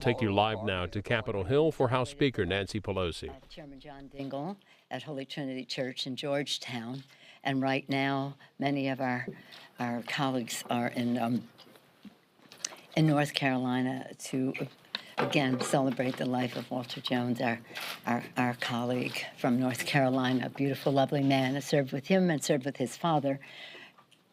take you live now to Capitol Hill for House Speaker Nancy Pelosi. Chairman John Dingell at Holy Trinity Church in Georgetown. And right now, many of our colleagues are in North Carolina to, again, celebrate the life of Walter Jones, our colleague from North Carolina, a beautiful, lovely man. I served with him and served with his father.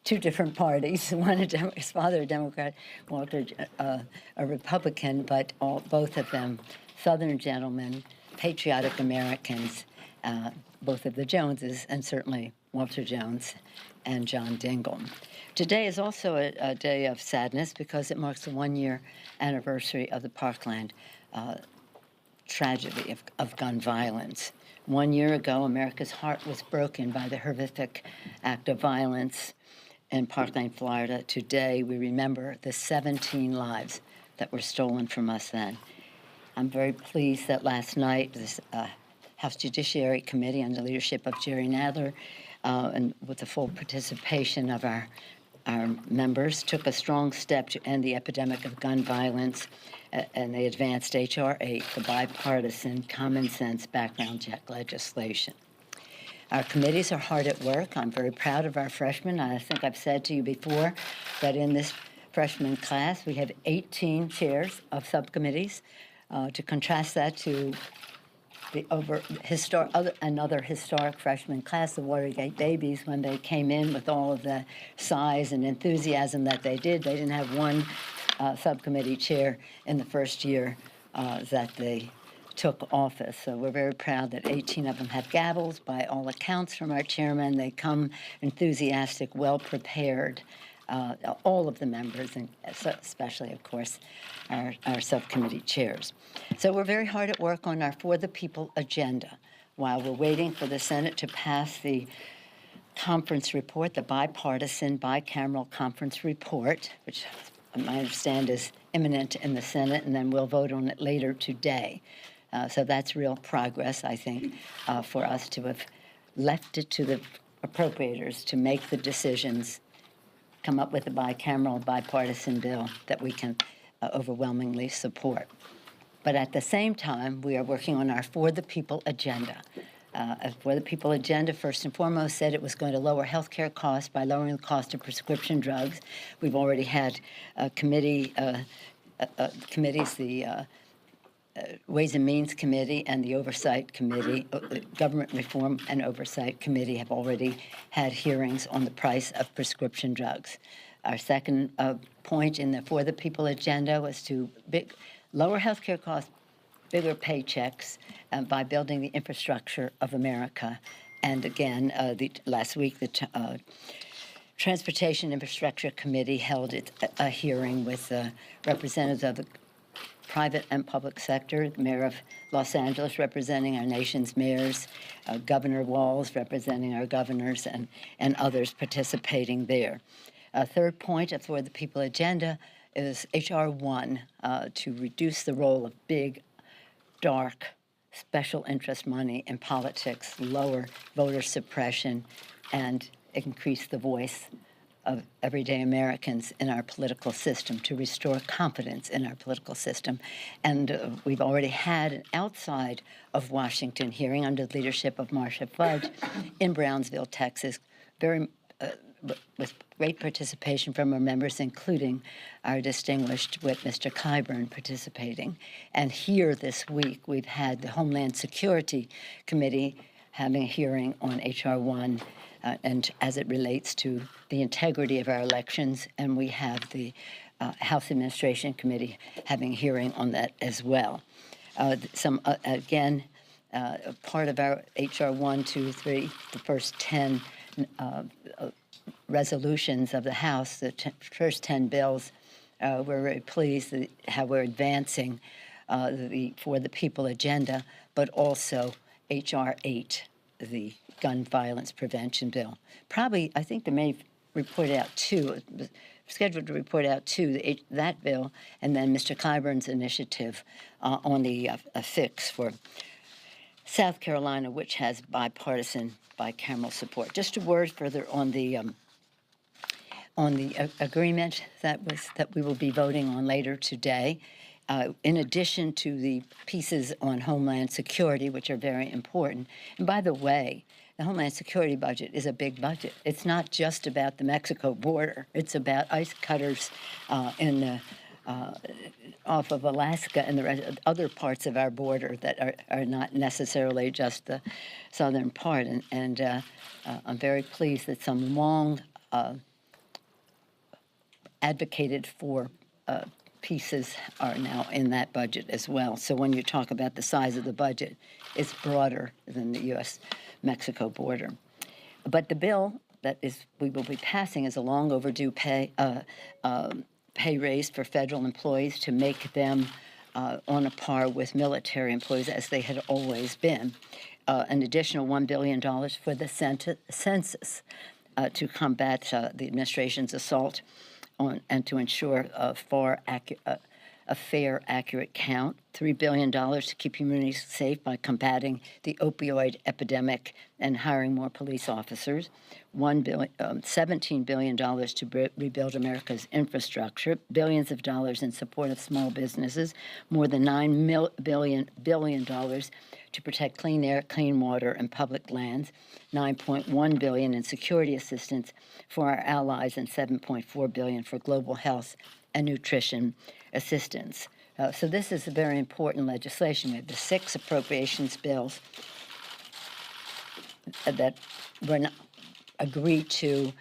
Two different parties. His father a Democrat, Walter a Republican, but both of them Southern gentlemen, patriotic Americans, both of the Joneses, and certainly Walter Jones and John Dingell. Today is also a day of sadness because it marks the one-year anniversary of the Parkland tragedy of gun violence. 1 year ago, America's heart was broken by the horrific act of violence in Parkland, Florida. Today, we remember the 17 lives that were stolen from us then. I'm very pleased that last night, this House Judiciary Committee under the leadership of Jerry Nadler and with the full participation of our members, took a strong step to end the epidemic of gun violence, and they advanced H.R. 8, the bipartisan, common-sense background check legislation. Our committees are hard at work. I'm very proud of our freshmen. I think I've said to you before that in this freshman class, we have 18 chairs of subcommittees. To contrast that to the another historic freshman class, the Watergate Babies, when they came in with all of the size and enthusiasm that they didn't have one subcommittee chair in the first year that they took office. So we're very proud that 18 of them have gavels. By all accounts from our chairman, they come enthusiastic, well-prepared, all of the members, and especially, of course, our subcommittee chairs. So we're very hard at work on our For the People agenda while we're waiting for the Senate to pass the conference report, the bipartisan, bicameral conference report, which I understand is imminent in the Senate, and then we'll vote on it later today. So that's real progress, I think, for us to have left it to the appropriators to make the decisions, come up with a bicameral, bipartisan bill that we can overwhelmingly support. But at the same time, we are working on our For the People agenda. For the People agenda, first and foremost, said it was going to lower health care costs by lowering the cost of prescription drugs. We've already had committees, the Ways and Means Committee and the Oversight Committee, Government Reform and Oversight Committee have already had hearings on the price of prescription drugs. Our second point in the For the People agenda was to lower health care costs, bigger paychecks by building the infrastructure of America. And again, last week, the Transportation Infrastructure Committee held a hearing with representatives of the private and public sector, the mayor of Los Angeles representing our nation's mayors, Governor Walz representing our governors, and others participating there. Third point for the People agenda is H.R. 1 to reduce the role of big, dark, special interest money in politics, lower voter suppression, and increase the voice of everyday Americans in our political system, to restore confidence in our political system. And we've already had an outside of Washington hearing under the leadership of Marcia Fudge in Brownsville, Texas, with great participation from our members, including our distinguished whip, Mr. Clyburn, participating. And here this week, we've had the Homeland Security Committee having a hearing on H.R. 1 and as it relates to the integrity of our elections, and we have the House Administration Committee having a hearing on that as well. Again, part of our H.R. 1, 2, 3, the first 10 resolutions of the House, the first 10 bills, we're very pleased how we're advancing For the People agenda, but also H.R. 8, the gun violence prevention bill. Probably, I think they may report out two, scheduled to report out two, that bill, and then Mr. Clyburn's initiative on the fix for South Carolina, which has bipartisan, bicameral support. Just a word further on the agreement that we will be voting on later today. in addition to the pieces on Homeland Security, which are very important. And by the way, the Homeland Security budget is a big budget. It's not just about the Mexico border. It's about ice cutters in the off of Alaska and the other parts of our border that are not necessarily just the southern part. And I'm very pleased that some long advocated for pieces are now in that budget as well. So when you talk about the size of the budget, it's broader than the U.S.-Mexico border. But the bill that we will be passing is a long overdue pay raise for federal employees to make them on a par with military employees as they had always been. An additional $1 billion for the census to combat the administration's assault on and to ensure a fair, accurate count. $3 billion to keep communities safe by combating the opioid epidemic and hiring more police officers. $17 billion to rebuild America's infrastructure, billions of dollars in support of small businesses, more than $9 billion to protect clean air, clean water, and public lands, $9.1 billion in security assistance for our allies, and $7.4 billion for global health and nutrition assistance. So this is a very important legislation. We have the 6 appropriations bills that were not agreed to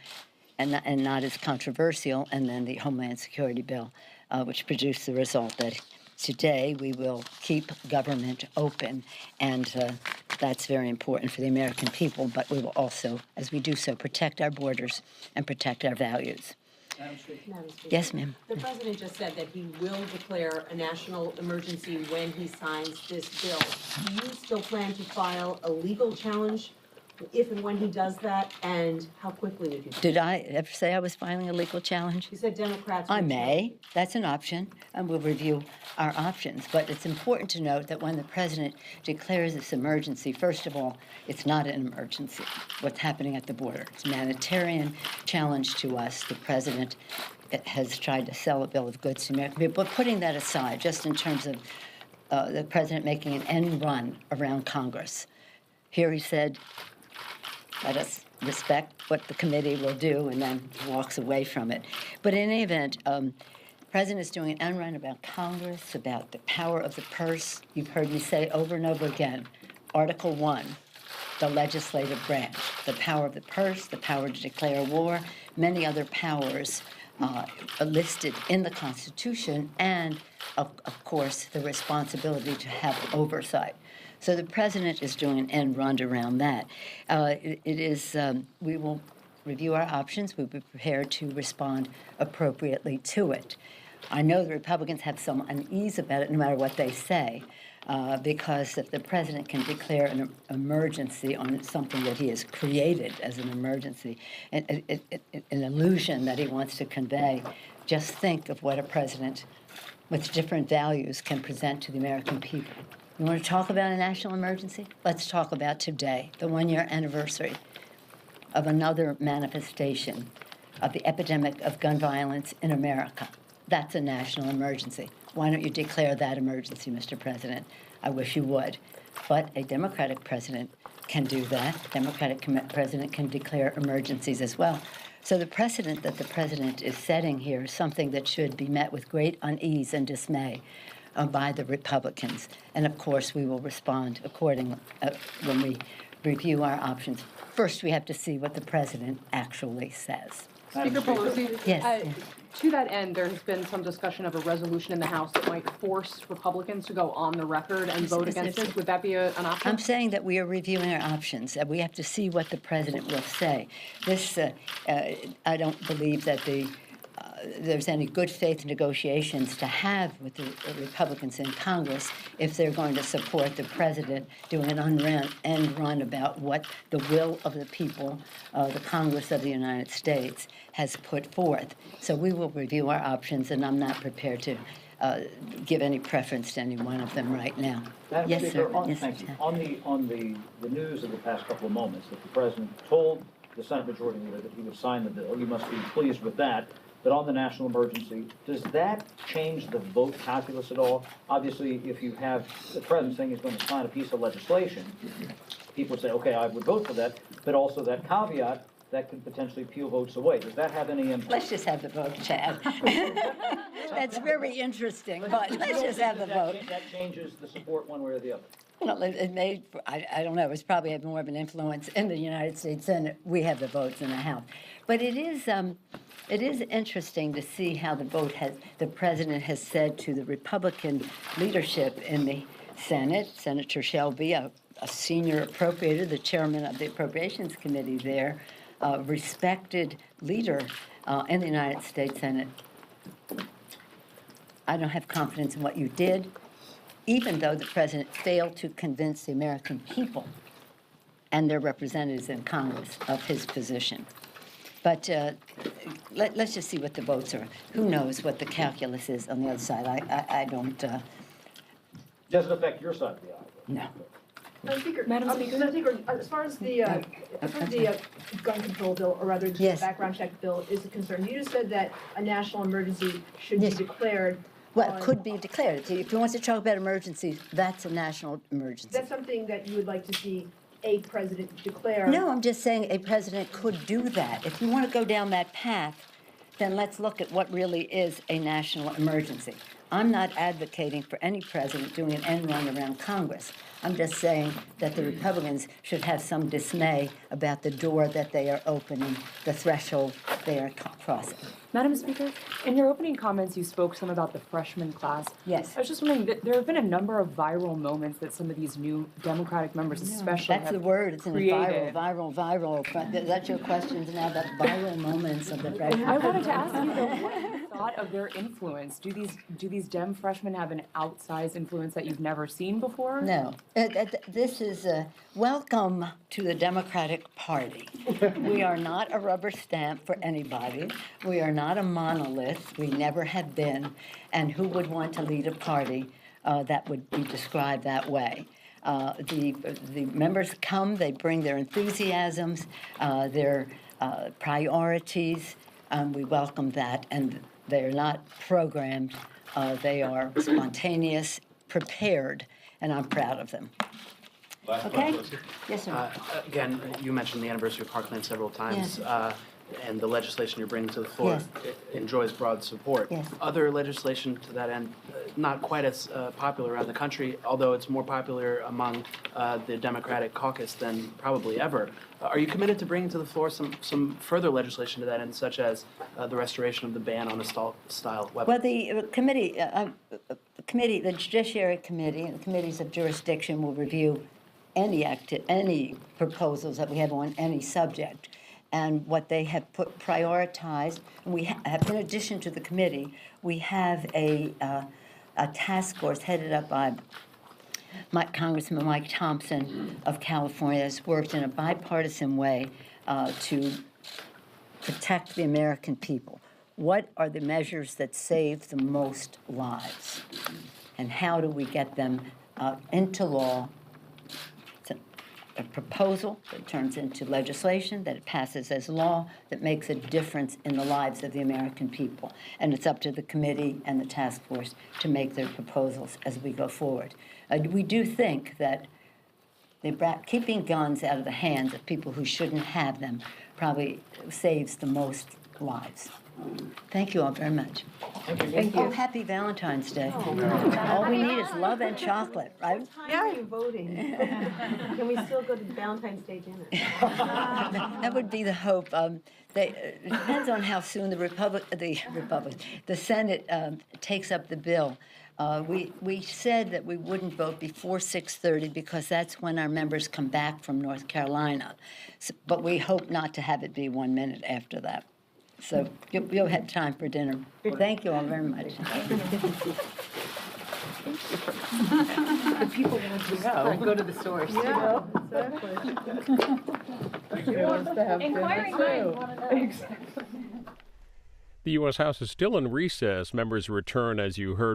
and not as controversial, and then the Homeland Security bill, which produced the result that today we will keep government open, and that's very important for the American people, but we will also, as we do so, protect our borders and protect our values. Madam Speaker. Yes, ma'am. The president just said that he will declare a national emergency when he signs this bill. Do you still plan to file a legal challenge if and when he does that, and how quickly would you do that? Did I ever say I was filing a legal challenge? You said Democrats I would may. That's an option, and we'll review our options. But it's important to note that when the president declares this emergency, first of all, it's not an emergency, what's happening at the border. It's a humanitarian challenge to us. The president has tried to sell a bill of goods to American people. But putting that aside, just in terms of the president making an end run around Congress, here he said, let us respect what the committee will do, and then walks away from it. But in any event, the president is doing an end run about Congress, about the power of the purse. You've heard me say over and over again, Article 1, the legislative branch, the power of the purse, the power to declare war, many other powers listed in the Constitution, and, of course, the responsibility to have oversight. So the president is doing an end run around that. We will review our options. We'll be prepared to respond appropriately to it. I know the Republicans have some unease about it, no matter what they say, because if the president can declare an emergency on something that he has created as an emergency, an illusion that he wants to convey, just think of what a president with different values can present to the American people. You want to talk about a national emergency? Let's talk about today, the one-year anniversary of another manifestation of the epidemic of gun violence in America. That's a national emergency. Why don't you declare that emergency, Mr. President? I wish you would. But a Democratic president can do that. A Democratic president can declare emergencies as well. So the precedent that the president is setting here is something that should be met with great unease and dismay by the Republicans. And of course, we will respond accordingly when we review our options. First, we have to see what the president actually says. Speaker Pelosi, Yes. to that end, there has been some discussion of a resolution in the House that might force Republicans to go on the record and vote against it. Would that be an option? I'm saying that we are reviewing our options. We have to see what the president will say. This, I don't believe that there's any good faith negotiations to have with the Republicans in Congress if they're going to support the president doing an end run about what the will of the people, the Congress of the United States, has put forth. So we will review our options, and I'm not prepared to give any preference to any one of them right now. Madam Yes, Speaker, sir. Yes, thank sir. you. On the news of the past couple of moments that the president told the Senate Majority Leader that he would sign the bill, you must be pleased with that. but on the national emergency, does that change the vote calculus at all? Obviously, if you have the president saying he's going to sign a piece of legislation, people would say, okay, I would vote for that, but also that caveat that could potentially peel votes away. Does that have any impact? Let's just have the vote, Chad. That's very interesting, but let's just have the vote. That changes the support one way or the other. Well, it may, I don't know, it's probably had more of an influence in the United States Senate. We have the votes in the House. But it is interesting to see how the president has said to the Republican leadership in the Senate, Senator Shelby, a senior appropriator, the chairman of the Appropriations Committee there, respected leader in the United States Senate. I don't have confidence in what you did, even though the president failed to convince the American people and their representatives in Congress of his position. But let's just see what the votes are. Who knows what the calculus is on the other side? I don't. Does it affect your side of the aisle? No. Madam Speaker, as far as the gun control bill, or rather Yes. the background check bill is concerned, you just said that a national emergency should Yes. be declared. Well, it could be declared. If he wants to talk about emergencies, that's a national emergency. That's something that you would like to see a president declare. No, I'm just saying a president could do that. If you want to go down that path, then let's look at what really is a national emergency. I'm not advocating for any president doing an end run around Congress. I'm just saying that the Republicans should have some dismay about the door that they are opening, the threshold they are crossing. Madam Speaker, in your opening comments, you spoke some about the freshman class. Yes. I was just wondering, there have been a number of viral moments that some of these new Democratic members especially That's have the word. It's in created. viral. That's your questions now about viral moments of the freshman. I wanted to ask you, though, what you thought of their influence. Do these Dem freshmen have an outsized influence that you've never seen before? No. This is welcome to the Democratic Party. We are not a rubber stamp for anybody. We are not a monolith. We never have been. And who would want to lead a party that would be described that way? The members come, they bring their enthusiasms, their priorities. We welcome that, and they are not programmed. They are spontaneous, prepared, and I'm proud of them. Okay? Yes, sir. Again, you mentioned the anniversary of Parkland several times, and the legislation you're bringing to the floor enjoys broad support. Yes. Other legislation to that end, not quite as popular around the country, although it's more popular among the Democratic caucus than probably ever. Are you committed to bringing to the floor some further legislation to that end, such as the restoration of the ban on assault-style weapons? Well, the committee, the Judiciary Committee, and the committees of jurisdiction will review any proposals that we have on any subject. And what they have prioritized, we have, in addition to the committee, we have a task force headed up by Congressman Mike Thompson of California has worked in a bipartisan way to protect the American people. What are the measures that save the most lives? And how do we get them into law? It's a proposal that turns into legislation, that it passes as law, that makes a difference in the lives of the American people. And it's up to the committee and the task force to make their proposals as we go forward. We do think that keeping guns out of the hands of people who shouldn't have them probably saves the most lives. Thank you all very much. Thank you. Oh, happy Valentine's Day. All we need is love and chocolate, right? What time are you voting? Can we still go to Valentine's Day dinner? That would be the hope. It depends on how soon the Senate takes up the bill. We said that we wouldn't vote before 6:30 because that's when our members come back from North Carolina. But we hope not to have it be 1 minute after that. So you'll have time for dinner. Thank you all very much. The people want to know. Go to the source. Yeah, exactly. Inquiring minds want to know. The U.S. House is still in recess. Members return, as you heard.